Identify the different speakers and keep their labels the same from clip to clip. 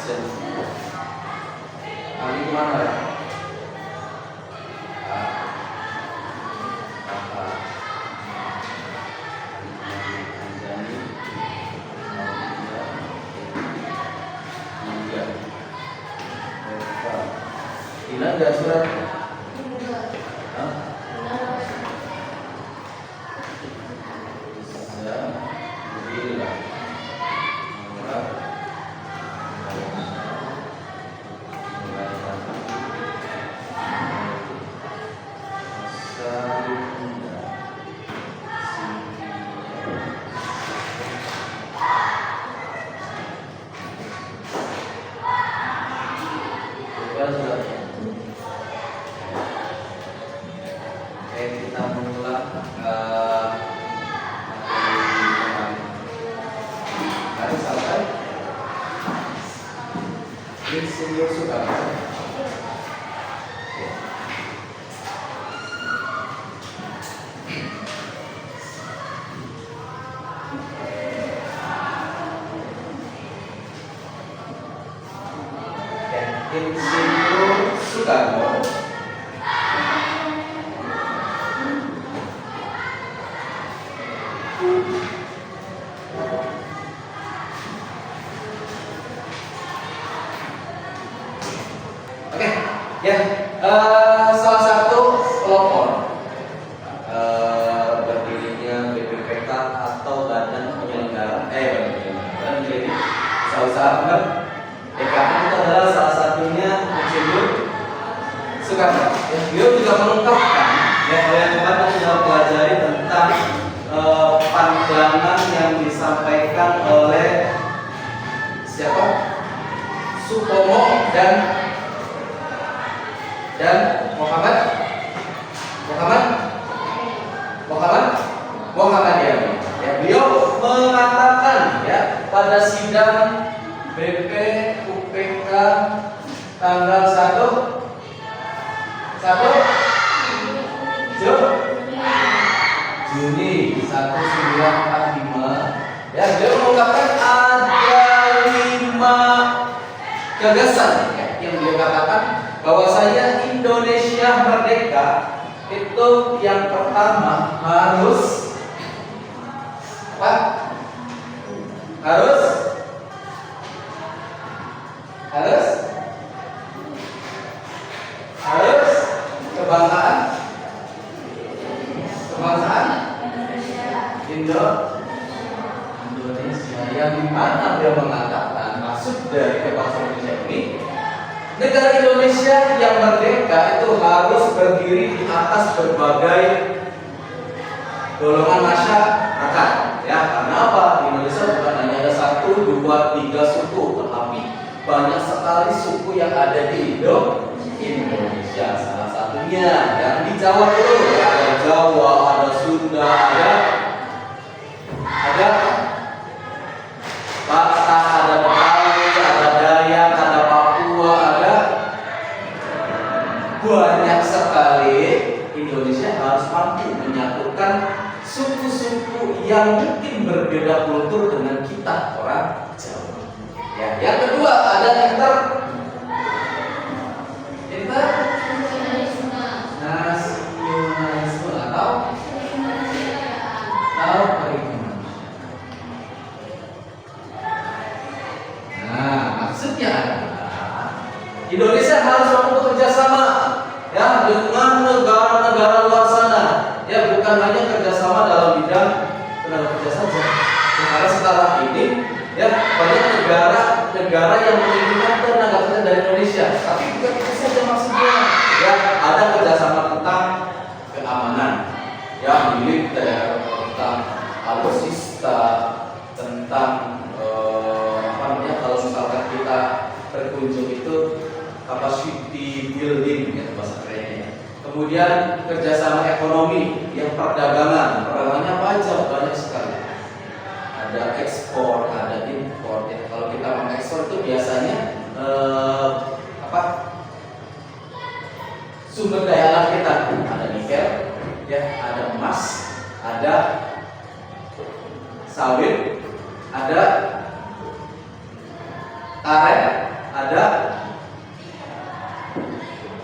Speaker 1: Ali kemana ya? Ina enggak surat? Insinyur Soekarno. Insinyur Soekarno. Ya, salah satu pelopor berdirinya BPPK atau Badan Penyelenggara menjadi usaha-usaha DKM itu adalah salah satunya Insinyur Soekarno. Ya, beliau juga mengungkapkan yang kemarin sudah pelajari tentang pandangan yang disampaikan oleh siapa? Supomo dan Muhammadiyah. Ya, beliau mengatakan ya pada sidang BPUPK tanggal 1 Juni 1945 ya, beliau mengungkapkan ada 5 gagasan ya, yang beliau katakan bahwasanya Indonesia merdeka itu yang pertama harus apa? Harus kebangsaan Indonesia, yang dimana dia mengatakan maksud dari kebangsaan Indonesia ini, negara Indonesia yang merdeka itu harus berdiri di atas berbagai golongan masyarakat. Ya, karena apa? Di Indonesia bukan hanya ada 1, 2, 3 suku, tetapi banyak sekali suku yang ada di Indonesia. Salah satunya yang di Jawa dulu, ya, ada Jawa, ada Sunda, ada Batak, ada Betawi, ada Dayak, ada Papua, ada banyak sekali. Indonesia harus mampu menyatukan suku-suku yang mungkin berbeda kultur dengan kita orang Jawa. Ya, yang kedua ada nasionalisme atau perikemanusiaan. Nah, maksudnya adalah Indonesia harus mampu kerjasama ya dengan negara-negara luar sana. Ya, bukan hanya kerjasama dalam bidang tenaga kerja saja. Karena sekarang ini ya banyak negara yang menginginkan tenaga kerja dari Indonesia. Tapi bukan itu saja maksudnya. Ya, ada kerjasama tentang keamanan, ya militer, tentang alutsista, tentang kalau misalkan kita berkunjung itu capacity building ya bahasa kerennya. Kemudian kerjasama ekonomi, yang perdagangannya apa aja, banyak sekali. Ada ekspor, ada impor. Ya, kalau kita mengekspor itu biasanya sumber daya alam kita, ada nikel, ya, ada emas, ada sawit, ada karet, ada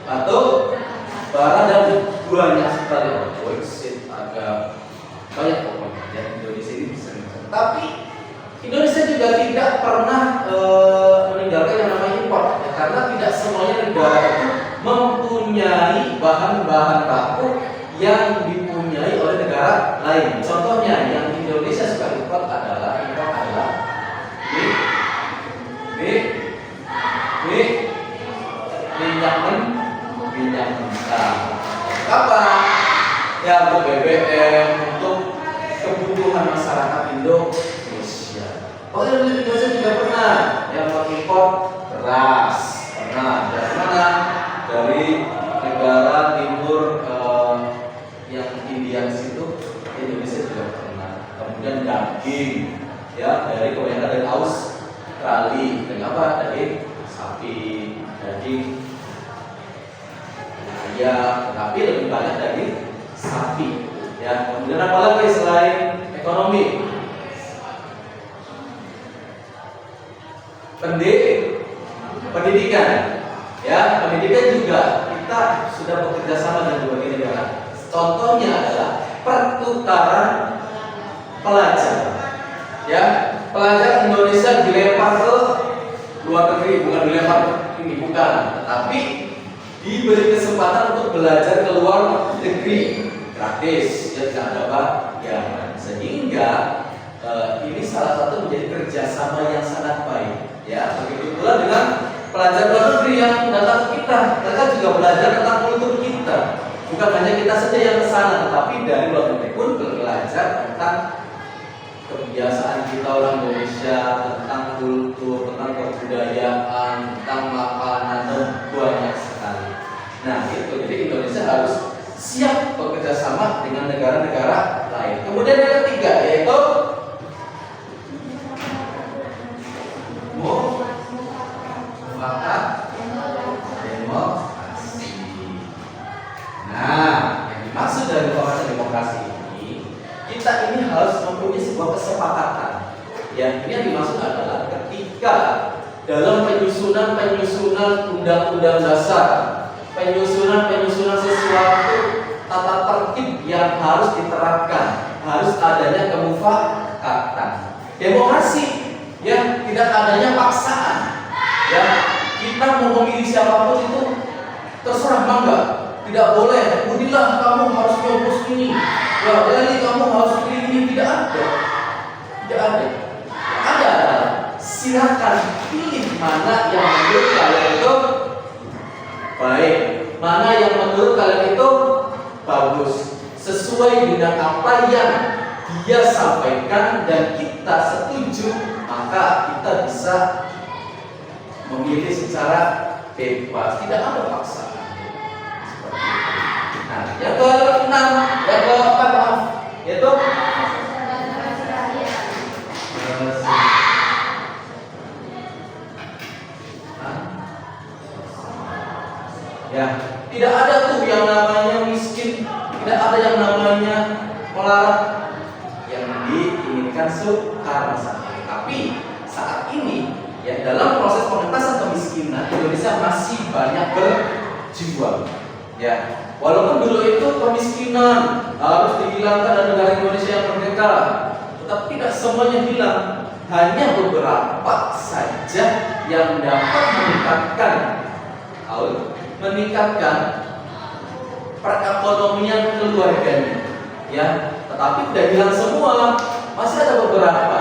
Speaker 1: batu, bara, dan banyak sekali. Agak banyak pokoknya ya, Indonesia ini bisa. Tapi Indonesia juga tidak pernah meninggalkan yang namanya impor ya, karena tidak semuanya negara itu mempunyai bahan-bahan baku yang dipunyai oleh negara lain. Contohnya yang Indonesia suka impor adalah minyak mentah. Apa? Ya, untuk BBM, untuk kebutuhan masyarakat Indonesia. Oh, Indonesia juga pernah yang mengimpor beras. Pernah. Dari mana? Dari negara timur yang India situ, Indonesia juga pernah. Kemudian daging, ya, dari kebanyakan dari Australia. Dari apa? Dari sapi, daging ayam, tapi lebih banyak dari sapi. Ya, kemudian apa lagi selain ekonomi? Pendidikan. Ya, pendidikan juga kita sudah bekerja sama dengan berbagai negara. Contohnya adalah pertukaran pelajar. Ya, pelajar Indonesia dilempar ke luar negeri, bukan dilempar ini, bukan, tetapi diberi kesempatan untuk belajar ke luar negeri gratis, ya, tidak ada bayaran. Sehingga ini salah satu menjadi kerjasama yang sangat baik. Ya, begitu pula dengan pelajar luar negeri yang datang ke kita, mereka juga belajar tentang kultur kita. Bukan hanya kita saja yang ke sana, tetapi dari luar negeri pun belajar tentang kebiasaan kita orang Indonesia, tentang kultur, tentang kebudayaan, tentang makanan, dan banyak sekali. Nah, itu jadi Indonesia harus siap bekerja sama dengan negara-negara lain. Kemudian yang ketiga yaitu mufakat demokrasi. Nah, yang dimaksud dari mufakat demokrasi ini, kita ini harus mempunyai sebuah kesepakatan. Yang ini yang dimaksud adalah ketika dalam penyusunan undang-undang dasar, penyusunan sesuatu tata tertib yang harus diterapkan, harus adanya kemufakatan. Demokrasi, ya, tidak adanya paksaan. Ya, kita mau memilih siapapun itu terserah, mangga. Tidak boleh, Budilah kamu harus nyobos ini, ya, Leli kamu harus pilih ini. Tidak ada. Ada silakan pilih mana yang menurut kalian itu baik, mana yang menurut kalian itu bagus, sesuai dengan apa yang dia sampaikan dan kita setuju, maka kita bisa memilih secara bebas, tidak ada paksaan. Nah, yang ke-6, yang ke-4, maaf, yaitu ya, tidak ada tuh yang namanya miskin, tidak ada yang namanya melarat. Yang diinginkan Soekarno-Hatta. Tapi saat ini, ya, dalam proses pengentasan kemiskinan, Indonesia masih banyak berjuang. Ya, walaupun dulu itu kemiskinan harus dihilangkan dan negara Indonesia yang merdeka, tetapi tidak semuanya hilang. Hanya beberapa saja yang dapat meningkatkan perekonomian keluarganya, ya. Tetapi tidak hilang semua, masih ada beberapa.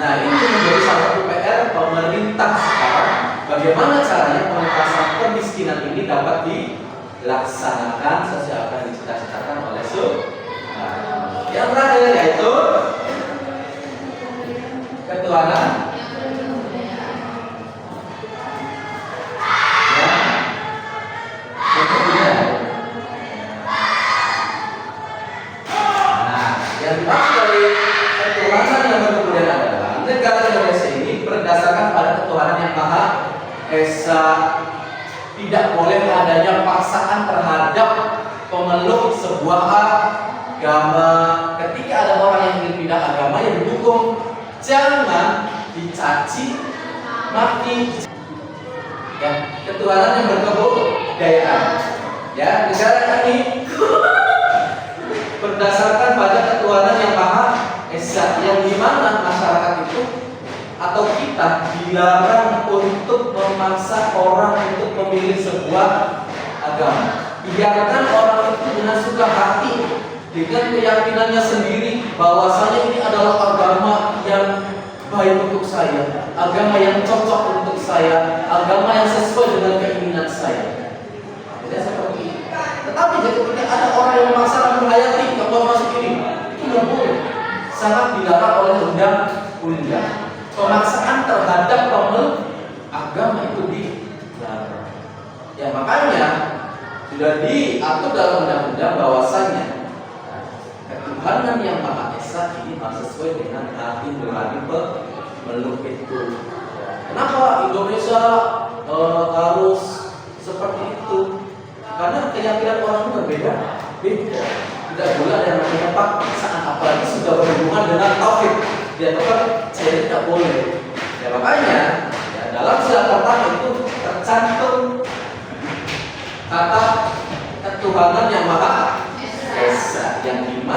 Speaker 1: Nah, ini menjadi salah satu PR pemerintah sekarang. Bagaimana caranya pengentasan kemiskinan ini dapat dilaksanakan sesuai apa yang dicita-citakan oleh Soekarno. Yang terakhir yaitu ketuhanan. Yang dimaksud dari ketuhanan yang berkemudian adalah negara Indonesia ini berdasarkan pada ketuhanan yang Maha Esa. Tidak boleh adanya paksaan terhadap pemeluk sebuah agama. Ketika ada orang yang ingin pindah agama yang didukung, jangan dicaci mati. Ya, ketuhanan yang berkebudayaan. Ya, negara ini berdasarkan pada ketuhanan yang Maha Esa, yang dimana masyarakat itu atau kita dilarang untuk memaksa orang untuk memilih sebuah agama. Biarkan orang itu dengan suka hati, dengan keyakinannya sendiri bahwasanya ini adalah agama yang baik untuk saya, agama yang cocok untuk saya, agama yang sesuai dengan keinginan saya. Tidak seperti itu. Tetapi ketika ada orang yang memaksa menghayati kalau masuk ini, itu tidak boleh. Sangat dilarang oleh undang-undang. Pemaksaan terhadap pemeluk agama itu dilarang. Ya makanya sudah diatur dalam undang-undang bahwasanya ketuhanan yang Maha Esa ini harus sesuai dengan hati nurani pemeluk itu. Kenapa Indonesia harus seperti itu? Karena keyakinan orang itu berbeda. Tidak boleh ada yang namanya paksaan, apalagi sudah berhubungan dengan tauhid. Dia katakan saya tidak boleh. Ya makanya ya, dalam surat pertama itu tercantum kata ketuhanan yang Maha Esa yang